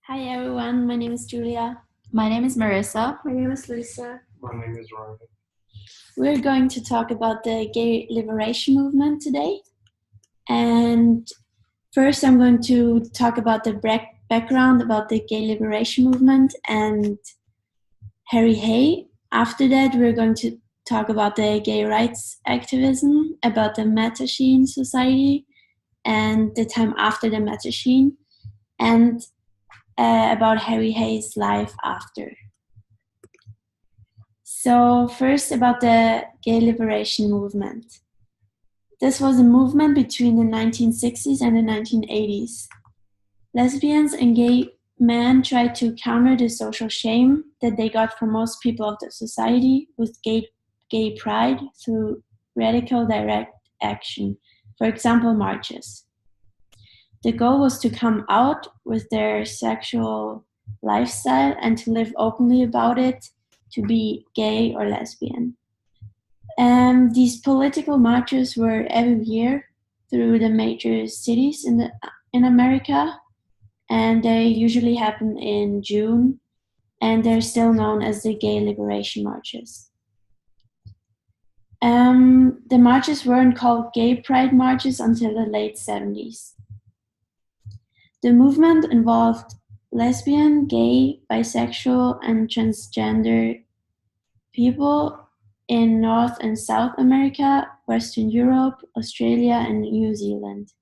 Hi everyone, my name is Julia. My name is Marissa. My name is Lisa. My name is Ryan. We're going to talk about the gay liberation movement today. And first I'm going to talk about the background about the gay liberation movement and Harry Hay. After that, we're going to talk about the gay rights activism, about the Mattachine Society and the time after the Mattachine, and about Harry Hay's life after. So first about the gay liberation movement. This was a movement between the 1960s and the 1980s. Lesbians and gay men tried to counter the social shame that they got from most people of the society with gay pride through radical direct action, for example, marches. The goal was to come out with their sexual lifestyle and to live openly about it, to be gay or lesbian. These political marches were every year through the major cities in America, and they usually happen in June, and they're still known as the Gay Liberation Marches. The marches weren't called gay pride marches until the late 70s. The movement involved lesbian, gay, bisexual, and transgender people in North and South America, Western Europe, Australia, and New Zealand.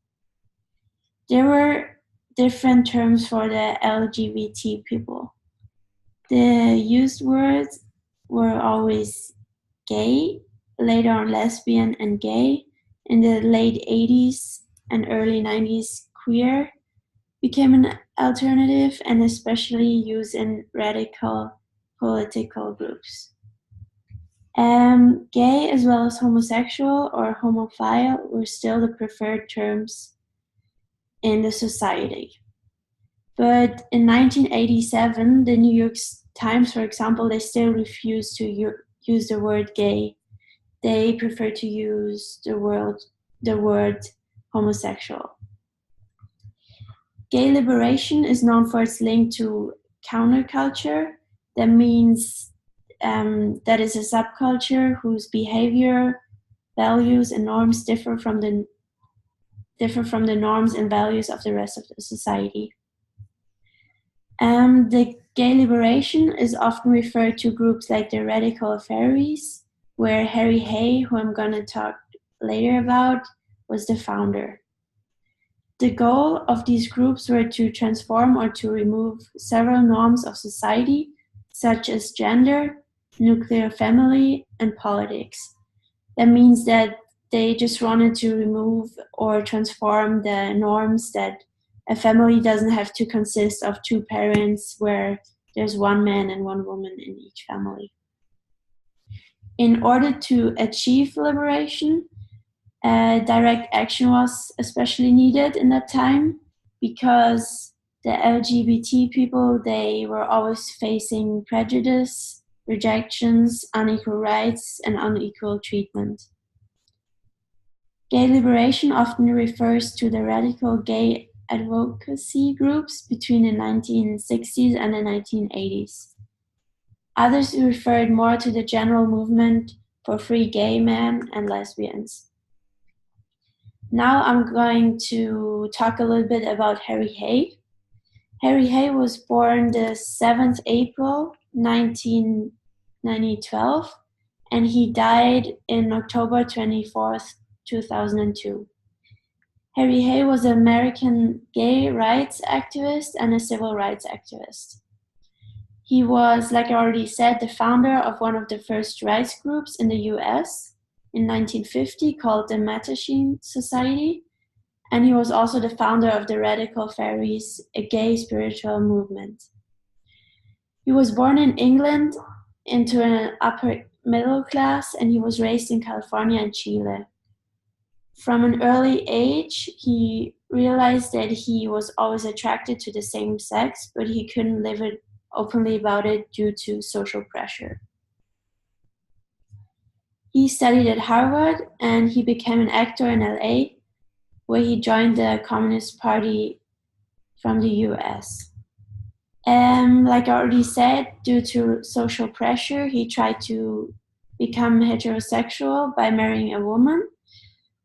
There were different terms for the LGBT people. The used words were always gay, later on lesbian and gay. In the late 80s and early 90s, queer became an alternative and especially used in radical political groups. Gay as well as homosexual or homophile were still the preferred terms in the society. But in 1987, the New York Times, for example, they still refused to use the word gay. They prefer to use the word homosexual. Gay liberation is known for its link to counterculture. That means that is a subculture whose behavior, values, and norms differ from the norms and values of the rest of the society. The gay liberation is often referred to groups like the Radical Fairies, where Harry Hay, who I'm going to talk later about, was the founder. The goal of these groups were to transform or to remove several norms of society, such as gender, nuclear family, and politics. That means that they just wanted to remove or transform the norms that a family doesn't have to consist of two parents where there's one man and one woman in each family. In order to achieve liberation, direct action was especially needed in that time because the LGBT people, they were always facing prejudice, rejections, unequal rights, and unequal treatment. Gay liberation often refers to the radical gay advocacy groups between the 1960s and the 1980s. Others referred more to the general movement for free gay men and lesbians. Now I'm going to talk a little bit about Harry Hay. Harry Hay was born the 7th April 1912, and he died in October 24th, 2002. Harry Hay was an American gay rights activist and a civil rights activist. He was, like I already said, the founder of one of the first rights groups in the US in 1950 called the Mattachine Society, and he was also the founder of the Radical Fairies, a gay spiritual movement. He was born in England into an upper middle class, and he was raised in California and Chile. From an early age, he realized that he was always attracted to the same sex, but he couldn't live it openly about it due to social pressure. He studied at Harvard and he became an actor in LA, where he joined the Communist Party from the US. Like I already said, due to social pressure, he tried to become heterosexual by marrying a woman,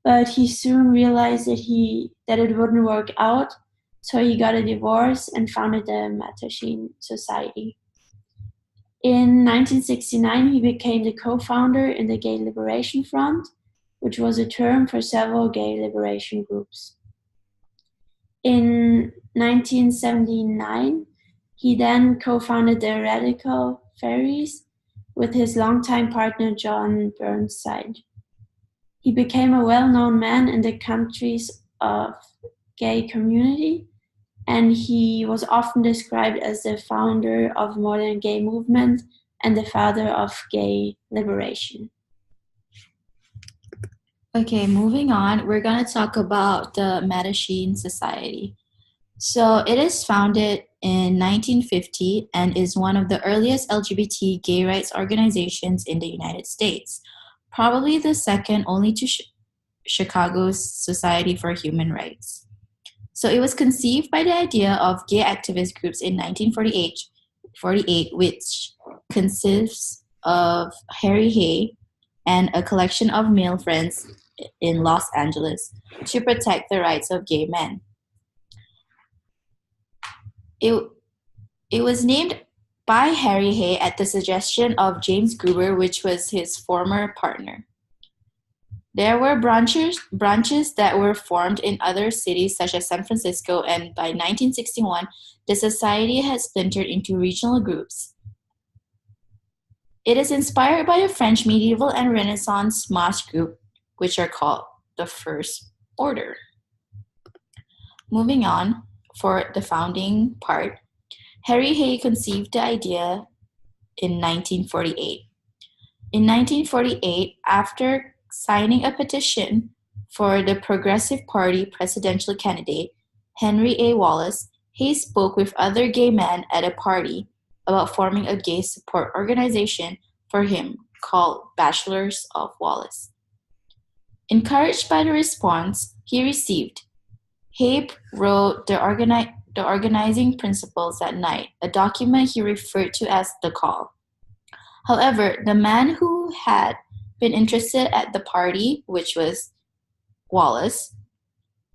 but he soon realized that it wouldn't work out, so he got a divorce and founded the Mattachine Society. In 1969, he became the co-founder in the Gay Liberation Front, which was a term for several gay liberation groups. In 1979, he then co-founded the Radical Fairies with his longtime partner John Burnside. He became a well-known man in the country's gay community, and he was often described as the founder of modern gay movement and the father of gay liberation. Okay, moving on, we're going to talk about the Mattachine Society. So it is founded in 1950 and is one of the earliest LGBT gay rights organizations in the United States, probably the second only to Chicago's Society for Human Rights. So it was conceived by the idea of gay activist groups in 1948, which consists of Harry Hay and a collection of male friends in Los Angeles to protect the rights of gay men. It was named by Harry Hay at the suggestion of James Gruber, which was his former partner. There were branches that were formed in other cities such as San Francisco, and by 1961, the society had splintered into regional groups. It is inspired by a French medieval and Renaissance mass group, which are called the First Order. Moving on, for the founding part, Harry Hay conceived the idea in 1948. In 1948, after signing a petition for the Progressive Party presidential candidate, Henry A. Wallace, Hay spoke with other gay men at a party about forming a gay support organization for him called Bachelors of Wallace. Encouraged by the response he received, Hay wrote the organizing principles that night, a document he referred to as the Call. However, the man who had been interested at the party, which was Wallace,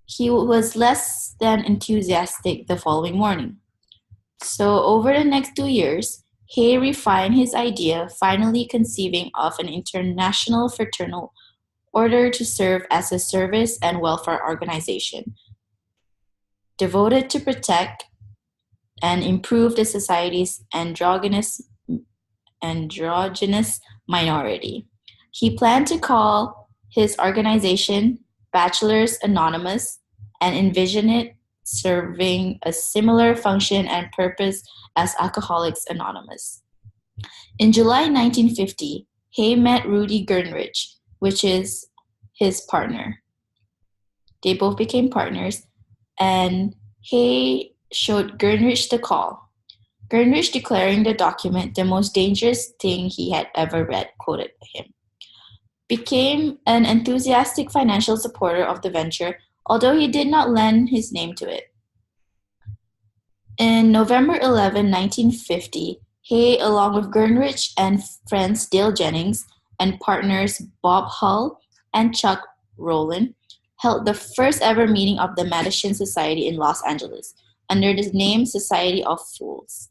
he was less than enthusiastic the following morning. So over the next 2 years, Hay refined his idea, finally conceiving of an international fraternal order to serve as a service and welfare organization, devoted to protect and improve the society's androgynous minority. He planned to call his organization Bachelors Anonymous and envisioned it serving a similar function and purpose as Alcoholics Anonymous. In July 1950, Hay met Rudy Gernrich, which is his partner. They both became partners, and Hay showed Gernrich the Call. Gernrich, declaring the document the most dangerous thing he had ever read, quoted him, became an enthusiastic financial supporter of the venture, although he did not lend his name to it. In November 11, 1950, Hay, along with Gernrich and friends Dale Jennings and partners Bob Hull and Chuck Rowland, held the first ever meeting of the Mattachine Society in Los Angeles under the name Society of Fools.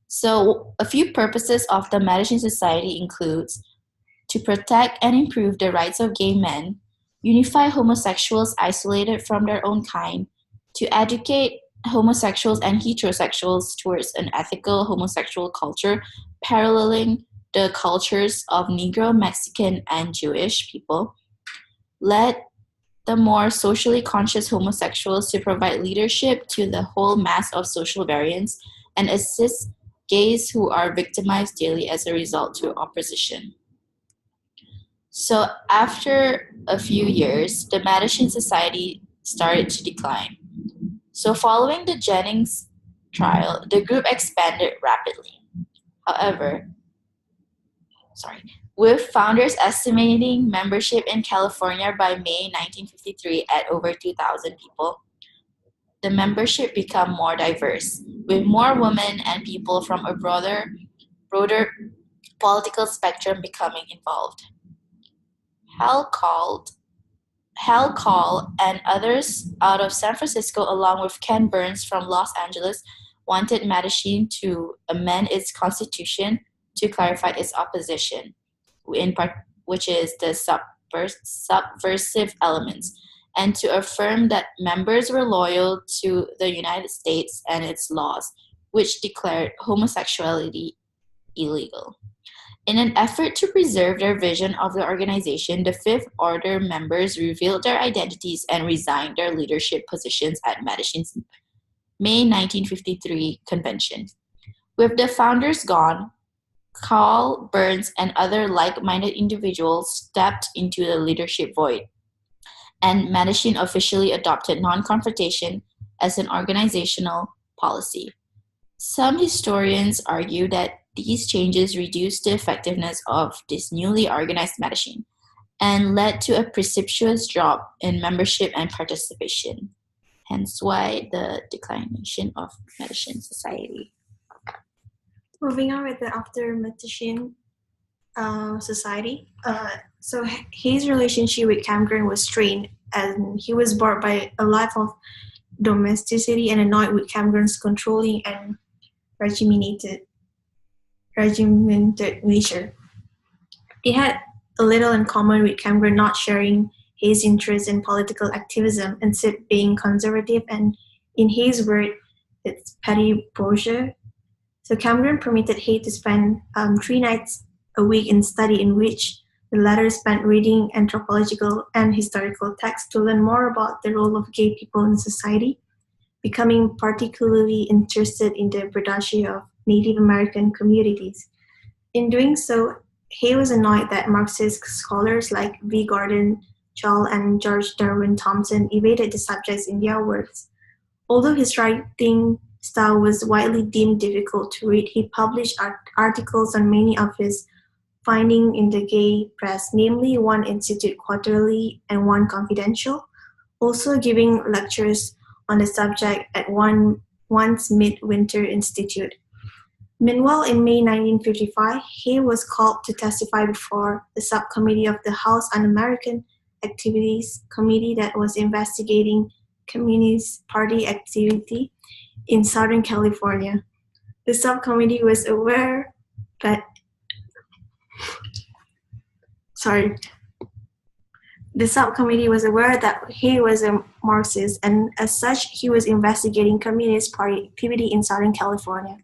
So, a few purposes of the Mattachine Society includes to protect and improve the rights of gay men, unify homosexuals isolated from their own kind, to educate homosexuals and heterosexuals towards an ethical homosexual culture paralleling the cultures of Negro, Mexican, and Jewish people, led the more socially conscious homosexuals to provide leadership to the whole mass of social variants, and assist gays who are victimized daily as a result to opposition. So after a few years, the Mattachine Society started to decline. So following the Jennings trial, the group expanded rapidly. However, with founders estimating membership in California by May 1953 at over 2,000 people, the membership became more diverse, with more women and people from a broader political spectrum becoming involved. Hal called Hal Call and others out of San Francisco, along with Ken Burns from Los Angeles, wanted Mattachine to amend its constitution to clarify its opposition, in part, which is the subversive elements, and to affirm that members were loyal to the United States and its laws, which declared homosexuality illegal. In an effort to preserve their vision of the organization, the Fifth Order members revealed their identities and resigned their leadership positions at Mattachine's May 1953 convention. With the founders gone, Carl Burns and other like-minded individuals stepped into the leadership void, and Mattachine officially adopted non-confrontation as an organizational policy. Some historians argue that these changes reduced the effectiveness of this newly organized Mattachine and led to a precipitous drop in membership and participation, hence why the declination of Mattachine society. Moving on with the after Mattachine society. So his relationship with Cameron was strained, and he was brought by a life of domesticity and annoyed with Cameron's controlling and regimented nature. They had a little in common, with Cameron not sharing Hay's interest in political activism, instead being conservative and, in Hay's word, it's petty bourgeois. So Cameron permitted Hay to spend 3 nights a week in study, in which the latter spent reading anthropological and historical texts to learn more about the role of gay people in society, becoming particularly interested in the pedagogy of Native American communities. In doing so, Hay was annoyed that Marxist scholars like V. Gordon Chall and George Darwin Thompson evaded the subjects in their works. Although his writing style was widely deemed difficult to read, he published articles on many of his findings in the gay press, namely one Institute Quarterly and one Confidential, also giving lectures on the subject at one's Midwinter Institute. Meanwhile, in May 1955, Hay was called to testify before the subcommittee of the House Un-American Activities Committee that was investigating Communist Party activity in Southern California. The subcommittee was aware that Hay was a Marxist, and as such, he was investigating Communist Party activity in Southern California.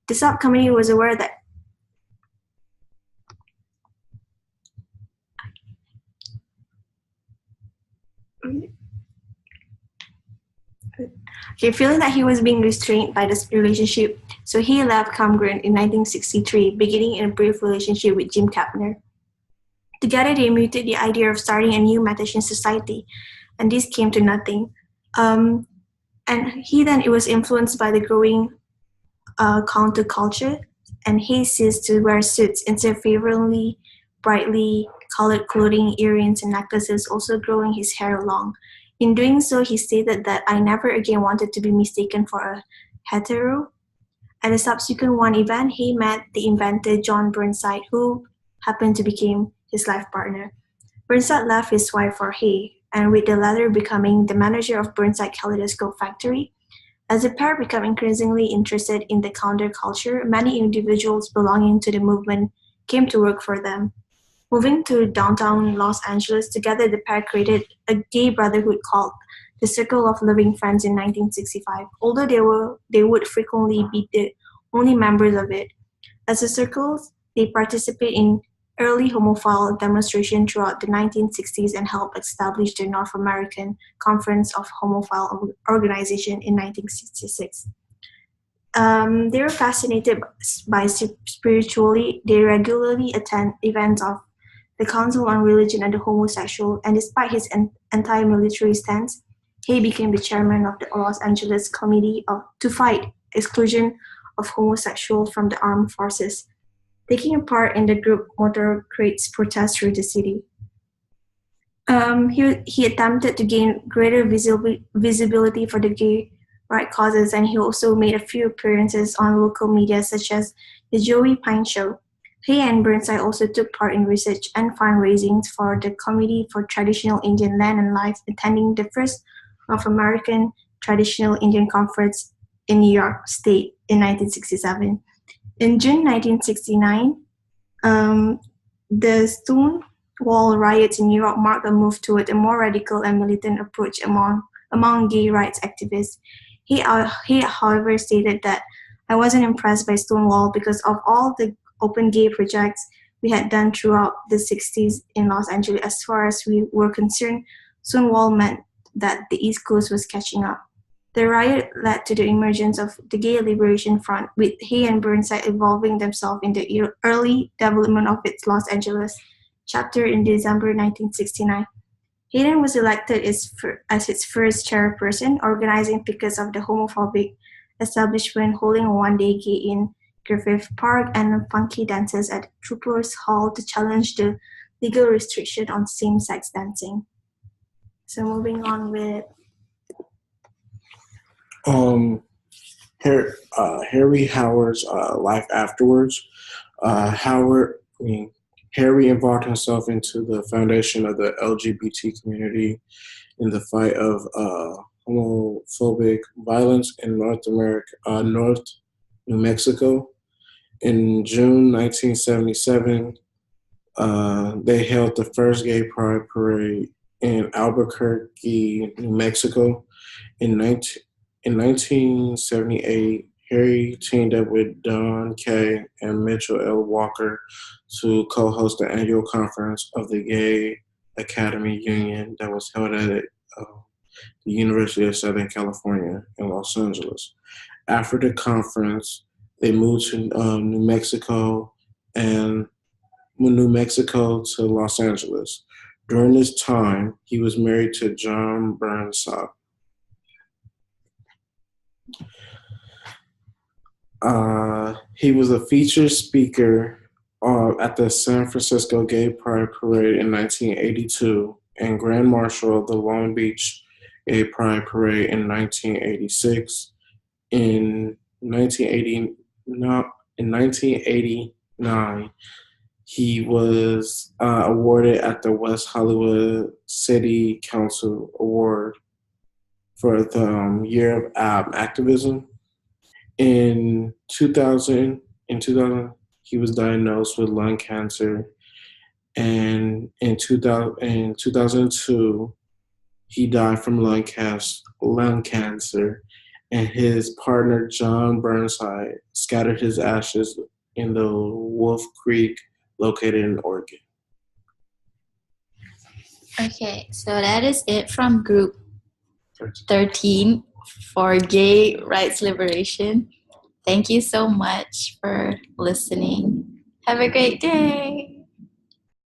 The subcommittee was aware that feeling that he was being restrained by this relationship, so he left Cameron in 1963, beginning in a brief relationship with Jim Kepner. Together, they mooted the idea of starting a new Mattachine society, and this came to nothing. And it was influenced by the growing counterculture, and he ceased to wear suits, instead favoring brightly colored clothing, earrings, and necklaces, also growing his hair long. In doing so, he stated that I never again wanted to be mistaken for a hetero. At a subsequent one event, he met the inventor John Burnside, who happened to become his life partner. Burnside left his wife for Hay, and with the latter becoming the manager of Burnside Kaleidoscope Factory. As the pair became increasingly interested in the counterculture, many individuals belonging to the movement came to work for them. Moving to downtown Los Angeles, together the pair created a gay brotherhood called the Circle of Living Friends in 1965, although they would frequently be the only members of it. As a circle, they participate in early homophile demonstrations throughout the 1960s and helped establish the North American Conference of Homophile Organization in 1966. They were fascinated by spirituality. They regularly attend events of the Council on Religion and the Homosexual, and despite his anti-military stance, he became the chairman of the Los Angeles Committee to fight exclusion of homosexuals from the armed forces. Taking part in the group motorcades protests through the city. He attempted to gain greater visibility for the gay right causes, and he also made a few appearances on local media such as The Joey Pine Show. He and Burnside also took part in research and fundraising for the Committee for Traditional Indian Land and Life, attending the first North American Traditional Indian Conference in New York State in 1967. In June 1969, the Stonewall riots in New York marked a move toward a more radical and militant approach among gay rights activists. He, however, stated that I wasn't impressed by Stonewall because of all the open gay projects we had done throughout the 60s in Los Angeles. As far as we were concerned, Stonewall meant that the East Coast was catching up. The riot led to the emergence of the Gay Liberation Front, with Hay and Burnside involving themselves in the early development of its Los Angeles chapter in December 1969. Hayden was elected as its first chairperson, organizing pickets of the homophobic establishment, holding a one-day gay in Griffith Park, and funky dances at Troopers Hall to challenge the legal restriction on same-sex dancing. So moving on with Harry Howard's life afterwards. Harry involved himself into the foundation of the LGBT community in the fight of homophobic violence in North New Mexico. In June 1977, they held the first gay pride parade in Albuquerque, New Mexico. In 1978, Harry teamed up with Don Kay and Mitchell L. Walker to co-host the annual conference of the Gay Academy Union that was held at the University of Southern California in Los Angeles. After the conference, they moved to New Mexico to Los Angeles. During this time, he was married to John Burnside. He was a featured speaker at the San Francisco Gay Pride Parade in 1982 and Grand Marshal of the Long Beach Gay Pride Parade in 1986. In 1989, he was awarded at the West Hollywood City Council Award for the Year of Activism. In 2000, he was diagnosed with lung cancer, and in 2002, he died from lung cancer, and his partner, John Burnside, scattered his ashes in the Wolf Creek, located in Oregon. Okay, so that is it from group 13 for gay rights liberation. Thank you so much for listening. Have a great day.